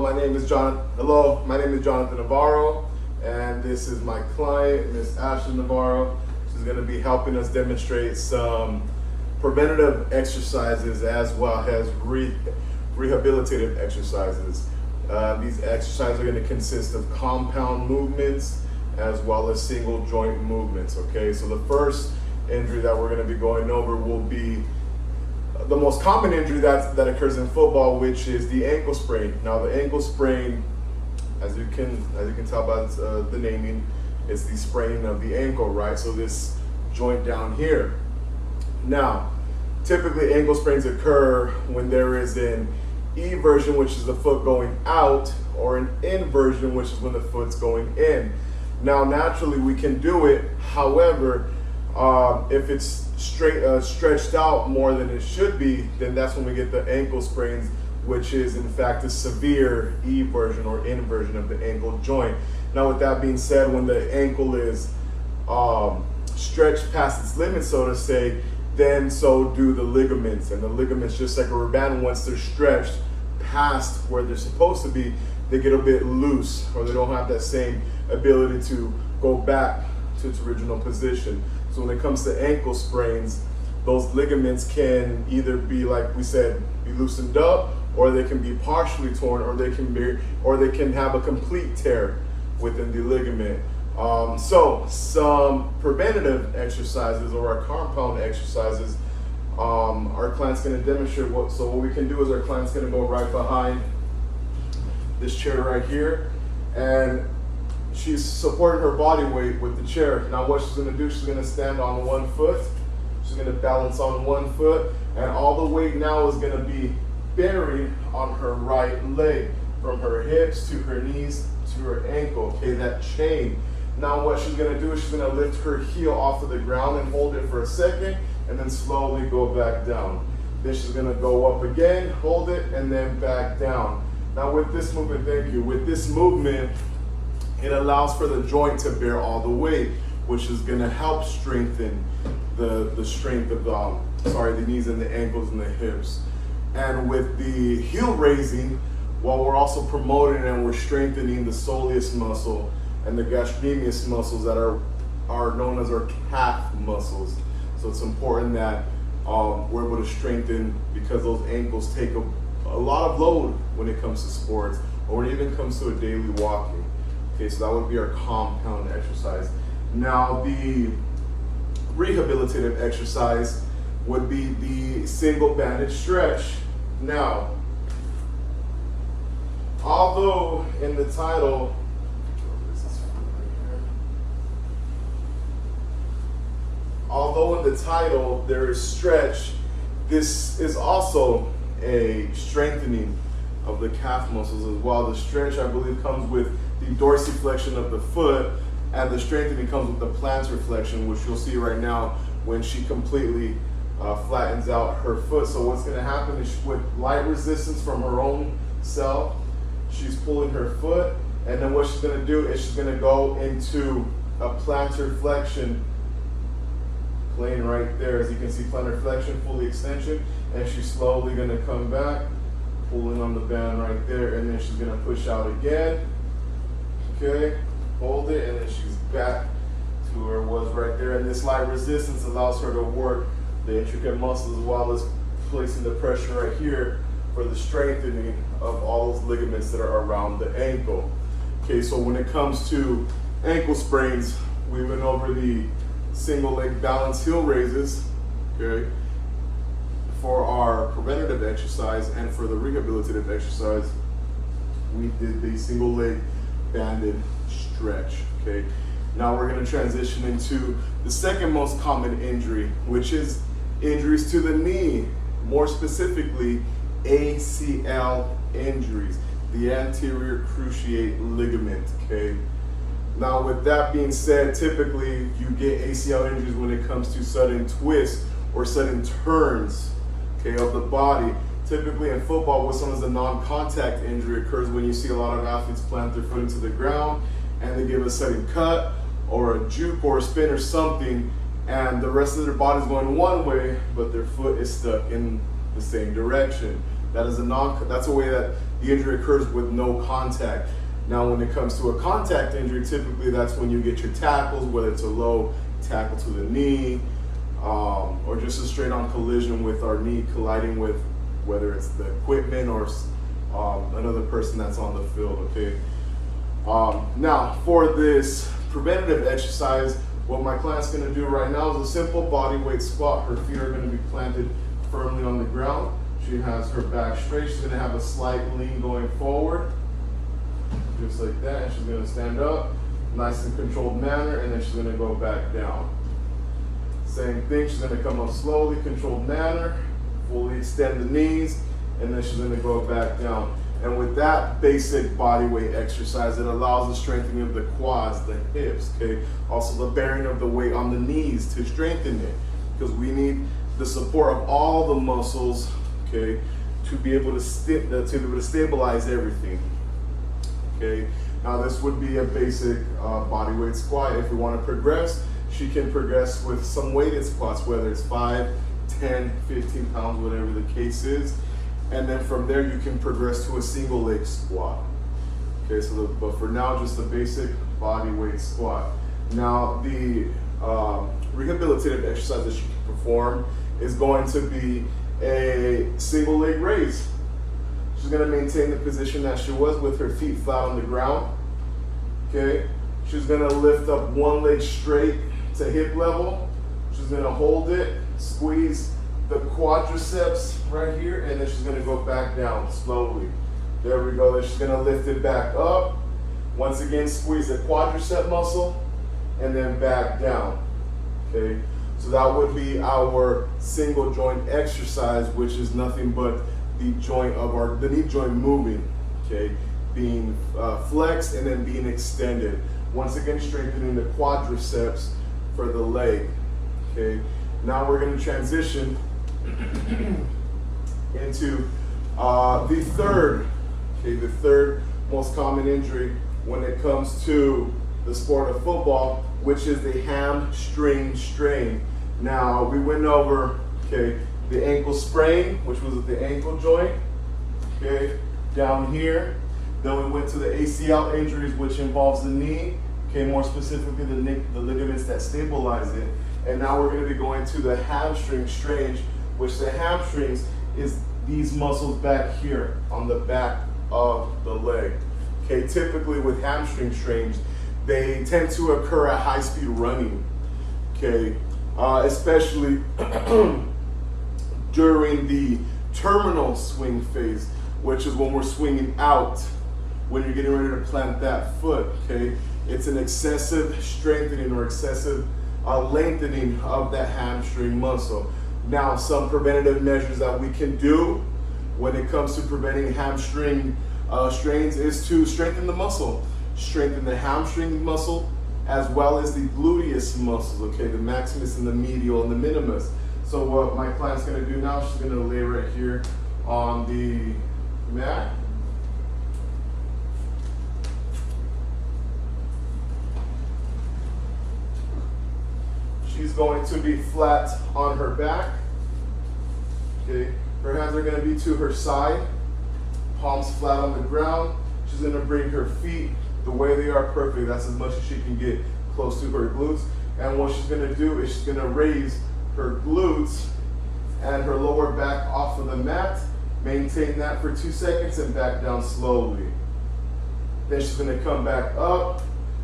my name is Jonathan Navarro, and this is my client, Miss Ashley Navarro. She's going to be helping us demonstrate some preventative exercises as well as rehabilitative exercises. These exercises are going to consist of compound movements as well as single joint movements. Okay, so the first injury that we're going to be going over will be the most common injury that occurs in football, which is the ankle sprain. Now, the ankle sprain, as you can tell by the naming, is the spraining of the ankle, right? So this joint down here. Now, typically ankle sprains occur when there is an eversion, which is the foot going out, or an inversion, which is when the foot's going in. Now, naturally, we can do it. However, if it's stretched out more than it should be, then that's when we get the ankle sprains, which is in fact a severe eversion or inversion of the ankle joint. Now, with that being said, when the ankle is stretched past its limit, so to say, then so do the ligaments. And the ligaments, just like a rubber band, once they're stretched past where they're supposed to be, they get a bit loose, or they don't have that same ability to go back to its original position. So when it comes to ankle sprains, those ligaments can either be, like we said, be loosened up, or they can be partially torn, or they can have a complete tear within the ligament. So some preventative exercises, or our compound exercises, our client's going to demonstrate what we can do is our client's going to go right behind this chair right here, and she's supporting her body weight with the chair. Now what she's going to do, she's going to stand on one foot, she's going to balance on one foot, and all the weight now is going to be buried on her right leg, from her hips to her knees to her ankle, okay, that chain. Now what she's going to do is she's going to lift her heel off of the ground and hold it for a second, and then slowly go back down. Then she's going to go up again, hold it, and then back down. Now with this movement, with this movement, it allows for the joint to bear all the weight, which is going to help strengthen the strength of the knees and the ankles and the hips. And with the heel raising, while we're also promoting and we're strengthening the soleus muscle and the gastrocnemius muscles that are known as our calf muscles. So it's important that we're able to strengthen, because those ankles take a lot of load when it comes to sports, or when it even comes to a daily walking. Okay, so that would be our compound exercise. Now, the rehabilitative exercise would be the single banded stretch. Now, although in the title, there is stretch, this is also a strengthening of the calf muscles as well. The stretch, I believe, comes with the dorsiflexion of the foot, and the strengthening comes with the plantar flexion, which you'll see right now when she completely flattens out her foot. So what's going to happen is, with light resistance from her own self, she's pulling her foot, and then what she's going to do is she's going to go into a plantar flexion plane right there. As you can see, plantar flexion, fully extension, and she's slowly going to come back, pulling on the band right there, and then she's going to push out again. Okay, hold it, and then she's back to where it was right there. And this light resistance allows her to work the intricate muscles, as well as placing the pressure right here for the strengthening of all those ligaments that are around the ankle. Okay, so when it comes to ankle sprains, we went over the single leg balance heel raises, okay, for our preventative exercise, and for the rehabilitative exercise, we did the single leg banded stretch. Okay, now we're going to transition into the second most common injury, which is injuries to the knee, more specifically ACL injuries, the anterior cruciate ligament. Okay, now with that being said, typically you get ACL injuries when it comes to sudden twists or sudden turns, okay, of the body. Typically in football, what's known as a non-contact injury occurs when you see a lot of athletes plant their foot into the ground and they give a sudden cut or a juke or a spin or something, and the rest of their body's going one way, but their foot is stuck in the same direction. That's a way that the injury occurs with no contact. Now, when it comes to a contact injury, typically that's when you get your tackles, whether it's a low tackle to the knee, or just a straight-on collision with our knee colliding with whether it's the equipment or another person that's on the field, okay? Now, for this preventative exercise, what my client's gonna do right now is a simple body weight squat. Her feet are gonna be planted firmly on the ground. She has her back straight. She's gonna have a slight lean going forward, just like that, and she's gonna stand up, nice and controlled manner, and then she's gonna go back down. Same thing, she's gonna come up slowly, controlled manner, fully extend the knees, and then she's gonna go back down. And with that basic body weight exercise, it allows the strengthening of the quads, the hips, okay? Also the bearing of the weight on the knees to strengthen it, because we need the support of all the muscles, okay, to be able to stabilize everything, okay? Now this would be a basic body weight squat. If we want to progress, she can progress with some weighted squats, whether it's 5, 10, 15 pounds, whatever the case is. And then from there, you can progress to a single leg squat. Okay, so but for now, just a basic body weight squat. Now, the rehabilitative exercise that she can perform is going to be a single leg raise. She's gonna maintain the position that she was with her feet flat on the ground. Okay, she's gonna lift up one leg straight to hip level. She's gonna hold it, squeeze the quadriceps right here, and then she's gonna go back down slowly. There we go. Then she's gonna lift it back up. Once again, squeeze the quadricep muscle, and then back down. Okay, so that would be our single joint exercise, which is nothing but the joint of the knee joint moving. Okay, being flexed and then being extended. Once again, strengthening the quadriceps for the leg. Okay, now we're going to transition into the third most common injury when it comes to the sport of football, which is the hamstring strain. Now, we went over, okay, the ankle sprain, which was at the ankle joint, okay, down here. Then we went to the ACL injuries, which involves the knee, okay, more specifically the ligaments that stabilize it. And now we're going to be going to the hamstring strain, which the hamstrings is these muscles back here on the back of the leg. Okay, typically with hamstring strains, they tend to occur at high speed running, okay, especially during the terminal swing phase, which is when we're swinging out, when you're getting ready to plant that foot, okay? It's an excessive strengthening or excessive lengthening of that hamstring muscle. Now, some preventative measures that we can do when it comes to preventing hamstring strains is to strengthen the muscle. Strengthen the hamstring muscle as well as the gluteus muscles, okay, the maximus and the medial and the minimus. So what my client's gonna do now, she's gonna lay right here on the mat. She's going to be flat on her back, okay. Her hands are gonna be to her side, palms flat on the ground. She's gonna bring her feet the way they are perfect. That's as much as she can get close to her glutes. And what she's gonna do is she's gonna raise her glutes and her lower back off of the mat. Maintain that for 2 seconds and back down slowly. Then she's gonna come back up.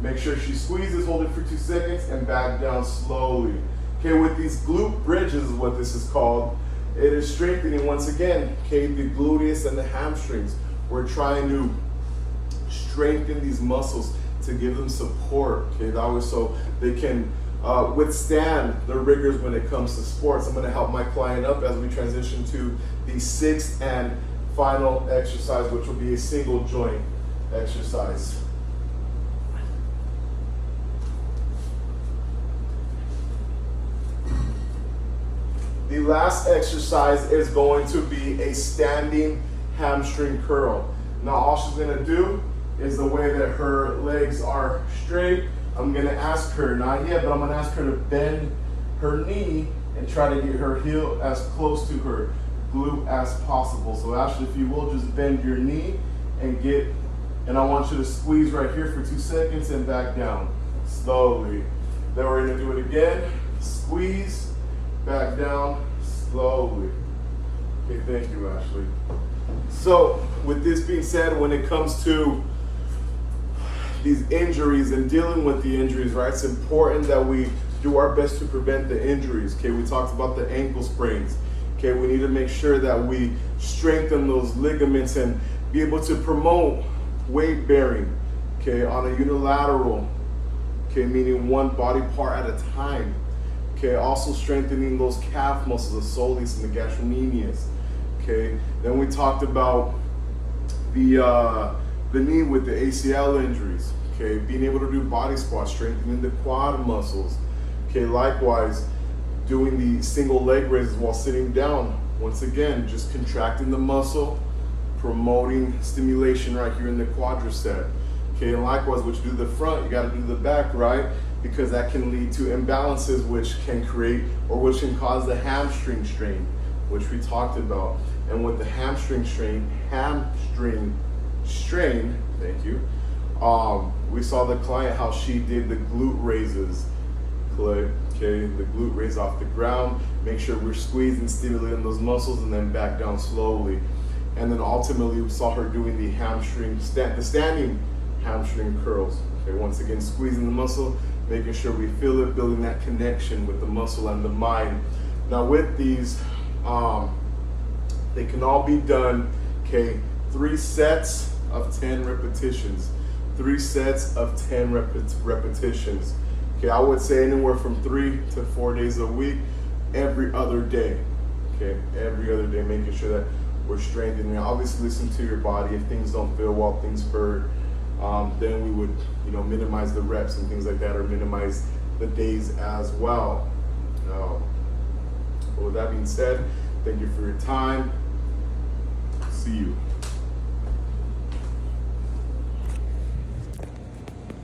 Make sure she squeezes, hold it for 2 seconds and back down slowly. Okay, with these glute bridges is what this is called. It is strengthening once again, okay, the gluteus and the hamstrings. We're trying to strengthen these muscles to give them support, okay, that way so they can withstand the rigors when it comes to sports. I'm going to help my client up as we transition to the sixth and final exercise, which will be a single joint exercise. The last exercise is going to be a standing hamstring curl. Now all she's going to do is the way that her legs are straight. I'm going to ask her, not yet, but I'm going to ask her to bend her knee and try to get her heel as close to her glute as possible. So Ashley, if you will, just bend your knee and I want you to squeeze right here for 2 seconds and back down, slowly. Then we're gonna do it again, squeeze, back down, slowly. Okay, thank you, Ashley. So with this being said, when it comes to these injuries and dealing with the injuries, right, it's important that we do our best to prevent the injuries. Okay, we talked about the ankle sprains. Okay, we need to make sure that we strengthen those ligaments and be able to promote weight bearing, okay, on a unilateral, okay, meaning one body part at a time. Okay, also strengthening those calf muscles, the soleus and the gastrocnemius. Okay, then we talked about the knee with the ACL injuries. Okay, being able to do body squats, strengthening the quad muscles. Okay, likewise, doing the single leg raises while sitting down. Once again, just contracting the muscle, promoting stimulation right here in the quadricep. Okay, and likewise, what you do the front, you got to do the back, right? Because that can lead to imbalances, which can create or which can cause the hamstring strain, which we talked about. And with the hamstring strain, thank you. We saw the client how she did the glute raises. Okay, the glute raise off the ground. Make sure we're squeezing, stimulating those muscles, and then back down slowly. And then ultimately, we saw her doing the hamstring, the standing hamstring curls. Okay, once again, squeezing the muscle, making sure we feel it, building that connection with the muscle and the mind. Now with these, they can all be done, okay, 3 sets of 10 repetitions. 3 sets of 10 repetitions. Okay, I would say anywhere from 3 to 4 days a week, every other day. Okay, every other day, making sure that we're strengthening. Obviously, listen to your body. If things don't feel well, things hurt, then we would, minimize the reps and things like that, or minimize the days as well. But with that being said, thank you for your time. See you.